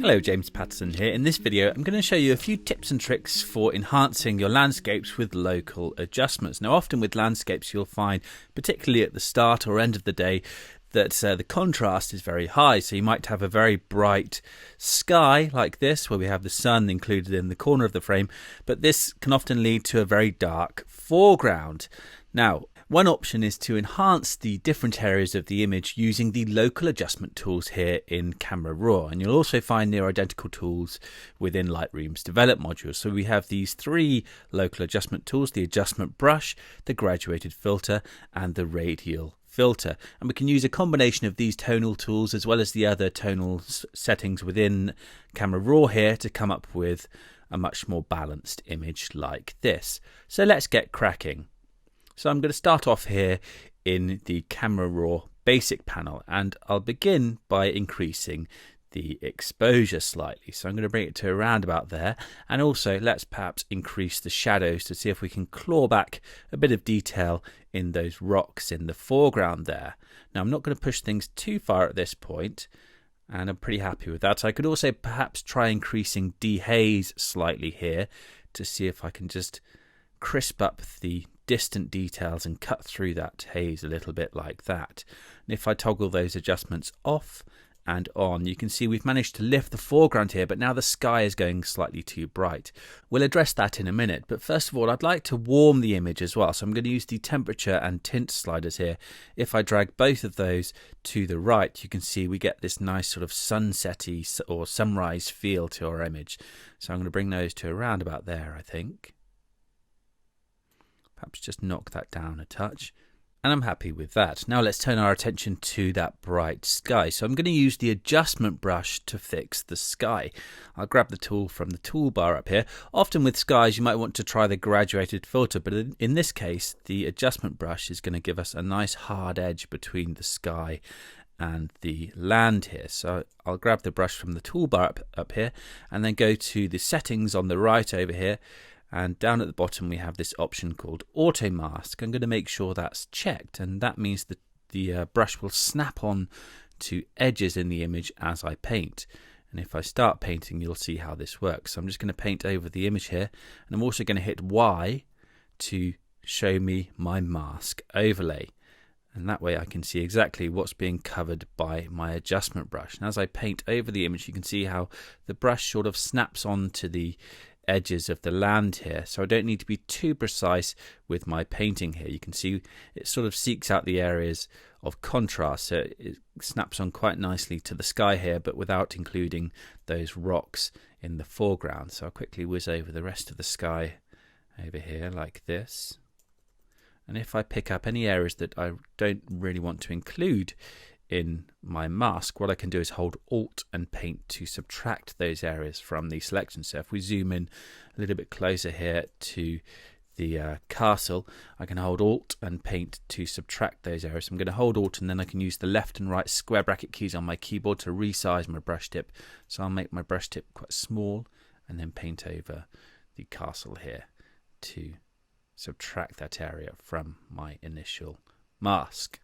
Hello, James Patterson here. In this video I'm going to show you a few tips and tricks for enhancing your landscapes with local adjustments. Now often with landscapes you'll find, particularly at the start or end of the day, that the contrast is very high. So you might have a very bright sky like this where we have the sun included in the corner of the frame, but this can often lead to a very dark foreground. Now one option is to enhance the different areas of the image using the local adjustment tools here in Camera Raw, and you'll also find near identical tools within Lightroom's Develop module. So we have these three local adjustment tools: the adjustment brush, the graduated filter and the radial filter, and we can use a combination of these tonal tools as well as the other tonal settings within Camera Raw here to come up with a much more balanced image like this. So let's get cracking. So I'm going to start off here in the Camera Raw basic panel, and I'll begin by increasing the exposure slightly. So I'm going to bring it to around about there, and also let's perhaps increase the shadows to see if we can claw back a bit of detail in those rocks in the foreground there. Now I'm not going to push things too far at this point, and I'm pretty happy with that. So I could also perhaps try increasing dehaze slightly here to see if I can just crisp up the distant details and cut through that haze a little bit like that. And if I toggle those adjustments off and on, you can see we've managed to lift the foreground here, but now the sky is going slightly too bright. We'll address that in a minute, but first of all I'd like to warm the image as well. So I'm going to use the temperature and tint sliders here. If I drag both of those to the right, you can see we get this nice sort of sunsetty or sunrise feel to our image. So I'm going to bring those to around about there, I think. Perhaps just knock that down a touch, and I'm happy with that. Now let's turn our attention to that bright sky. So I'm going to use the adjustment brush to fix the sky. I'll grab the tool from the toolbar up here. Often with skies you might want to try the graduated filter, but in this case the adjustment brush is going to give us a nice hard edge between the sky and the land here. So I'll grab the brush from the toolbar up here and then go to the settings on the right over here. And down at the bottom we have this option called Auto Mask. I'm going to make sure that's checked, and that means that the brush will snap on to edges in the image as I paint. And if I start painting, you'll see how this works. So I'm just going to paint over the image here, and I'm also going to hit Y to show me my mask overlay. And that way I can see exactly what's being covered by my adjustment brush. And as I paint over the image, you can see how the brush sort of snaps onto the edges of the land here, so I don't need to be too precise with my painting here. You can see it sort of seeks out the areas of contrast, so it snaps on quite nicely to the sky here, but without including those rocks in the foreground. So I'll quickly whiz over the rest of the sky over here like this, and if I pick up any areas that I don't really want to include in my mask, what I can do is hold Alt and Paint to subtract those areas from the selection. So if we zoom in a little bit closer here to the castle, I can hold Alt and Paint to subtract those areas. So I'm going to hold Alt, and then I can use the left and right square bracket keys on my keyboard to resize my brush tip. So I'll make my brush tip quite small and then paint over the castle here to subtract that area from my initial mask.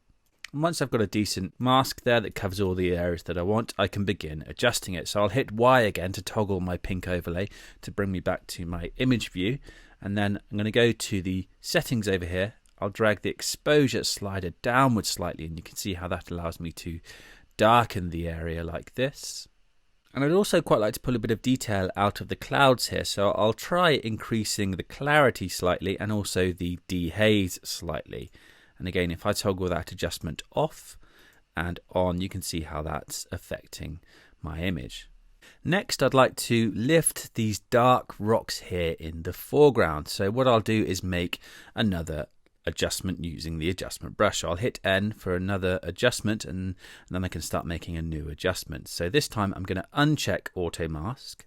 And once I've got a decent mask there that covers all the areas that I want, I can begin adjusting it. So I'll hit Y again to toggle my pink overlay to bring me back to my image view. And then I'm going to go to the settings over here. I'll drag the exposure slider downwards slightly, and you can see how that allows me to darken the area like this. And I'd also quite like to pull a bit of detail out of the clouds here. So I'll try increasing the clarity slightly and also the dehaze slightly. And again, if I toggle that adjustment off and on, you can see how that's affecting my image. Next, I'd like to lift these dark rocks here in the foreground. So what I'll do is make another adjustment using the adjustment brush. I'll hit N for another adjustment, and then I can start making a new adjustment. So this time I'm going to uncheck Auto Mask,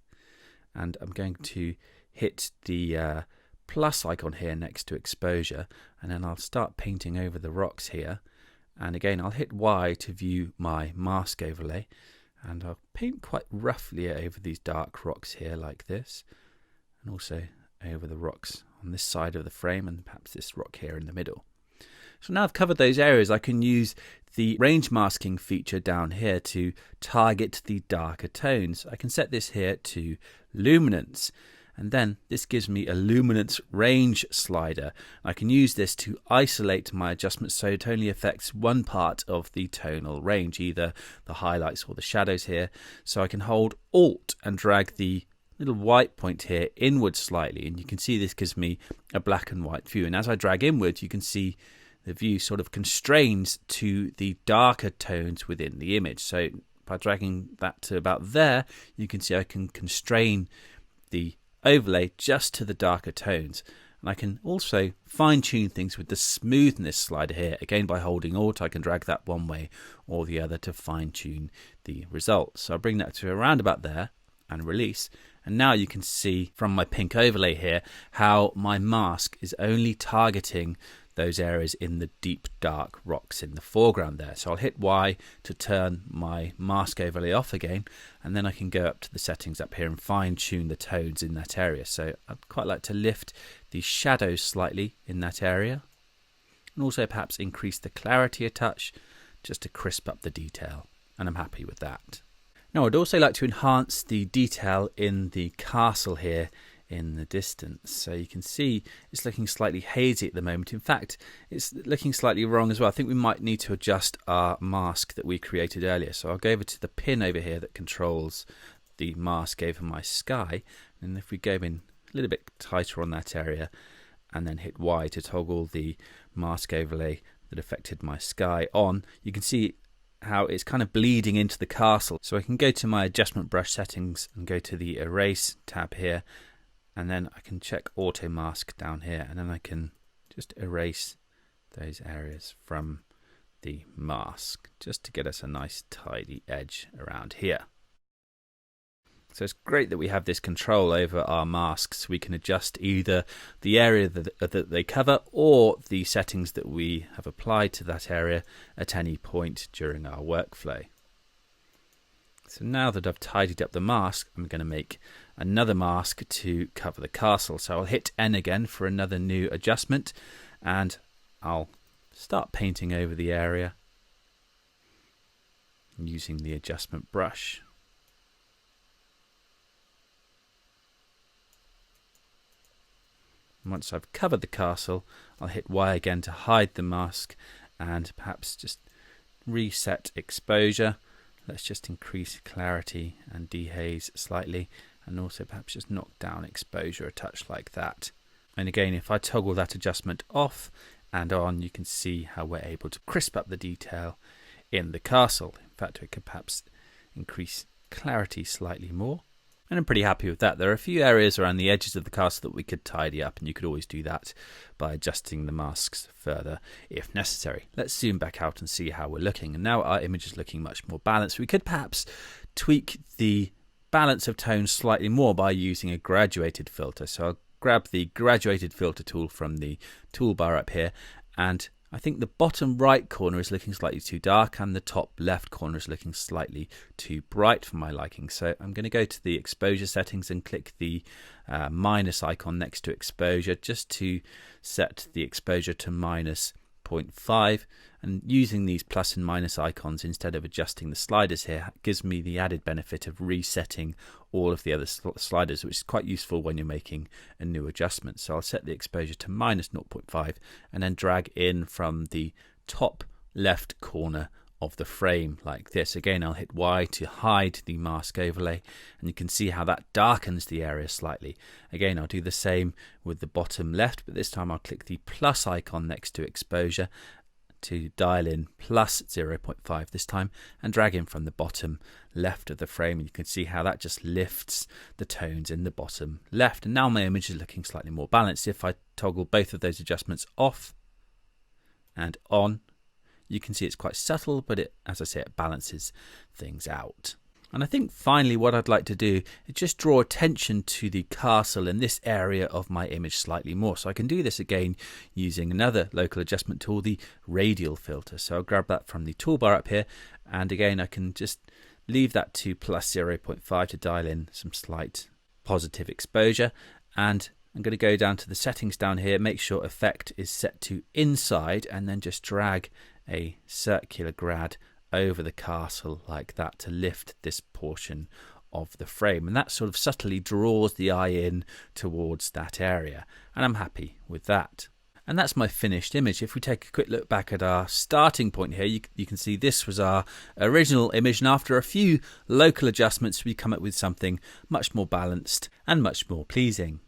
and I'm going to hit the plus icon here next to exposure, and then I'll start painting over the rocks here. And again, I'll hit Y to view my mask overlay, and I'll paint quite roughly over these dark rocks here like this, and also over the rocks on this side of the frame, and perhaps this rock here in the middle. So now I've covered those areas, I can use the range masking feature down here to target the darker tones. I can set this here to luminance, and then this gives me a luminance range slider. I can use this to isolate my adjustments so it only affects one part of the tonal range, either the highlights or the shadows here. So I can hold Alt and drag the little white point here inward slightly, and you can see this gives me a black and white view. And as I drag inward, you can see the view sort of constrains to the darker tones within the image. So by dragging that to about there, you can see I can constrain the overlay just to the darker tones. And I can also fine tune things with the smoothness slider here. Again, by holding Alt, I can drag that one way or the other to fine tune the results. So I'll bring that to around about there and release. And now you can see from my pink overlay here how my mask is only targeting those areas in the deep dark rocks in the foreground there. So I'll hit Y to turn my mask overlay off again, and then I can go up to the settings up here and fine tune the tones in that area. So I'd quite like to lift the shadows slightly in that area, and also perhaps increase the clarity a touch just to crisp up the detail, and I'm happy with that. Now I'd also like to enhance the detail in the castle here in the distance. So you can see it's looking slightly hazy at the moment. In fact, it's looking slightly wrong as well. I think we might need to adjust our mask that we created earlier. So I'll go over to the pin over here that controls the mask over my sky. And if we go in a little bit tighter on that area and then hit Y to toggle the mask overlay that affected my sky on, you can see how it's kind of bleeding into the castle. So I can go to my adjustment brush settings and go to the erase tab here, and then I can check auto mask down here, and then I can just erase those areas from the mask just to get us a nice tidy edge around here. So it's great that we have this control over our masks. We can adjust either the area that they cover or the settings that we have applied to that area at any point during our workflow. So now that I've tidied up the mask, I'm going to make another mask to cover the castle. So I'll hit N again for another new adjustment, and I'll start painting over the area using the adjustment brush. Once I've covered the castle, I'll hit Y again to hide the mask and perhaps just reset exposure. Let's just increase clarity and dehaze slightly, and also perhaps just knock down exposure a touch like that. And again, if I toggle that adjustment off and on, you can see how we're able to crisp up the detail in the castle. In fact, we could perhaps increase clarity slightly more. And I'm pretty happy with that. There are a few areas around the edges of the castle that we could tidy up, and you could always do that by adjusting the masks further if necessary. Let's zoom back out and see how we're looking. And now our image is looking much more balanced. We could perhaps tweak the balance of tones slightly more by using a graduated filter. So I'll grab the graduated filter tool from the toolbar up here, and I think the bottom right corner is looking slightly too dark and the top left corner is looking slightly too bright for my liking. So I'm going to go to the exposure settings and click the minus icon next to exposure just to set the exposure to minus 0.5, and using these plus and minus icons instead of adjusting the sliders here gives me the added benefit of resetting all of the other sliders, which is quite useful when you're making a new adjustment. So I'll set the exposure to minus 0.5 and then drag in from the top left corner of the frame like this. Again, I'll hit Y to hide the mask overlay, and you can see how that darkens the area slightly. Again, I'll do the same with the bottom left, but this time I'll click the plus icon next to exposure to dial in plus 0.5 this time and drag in from the bottom left of the frame, and you can see how that just lifts the tones in the bottom left. And now my image is looking slightly more balanced. If I toggle both of those adjustments off and on, you can see it's quite subtle, but it, as I say, it balances things out. And I think finally what I'd like to do is just draw attention to the castle in this area of my image slightly more. So I can do this again using another local adjustment tool, the radial filter. So I'll grab that from the toolbar up here, and again I can just leave that to plus 0.5 to dial in some slight positive exposure, and I'm going to go down to the settings down here, make sure effect is set to inside, and then just drag a circular grad over the castle like that to lift this portion of the frame, and that sort of subtly draws the eye in towards that area, and I'm happy with that. And that's my finished image. If we take a quick look back at our starting point here, you can see this was our original image, and after a few local adjustments we come up with something much more balanced and much more pleasing.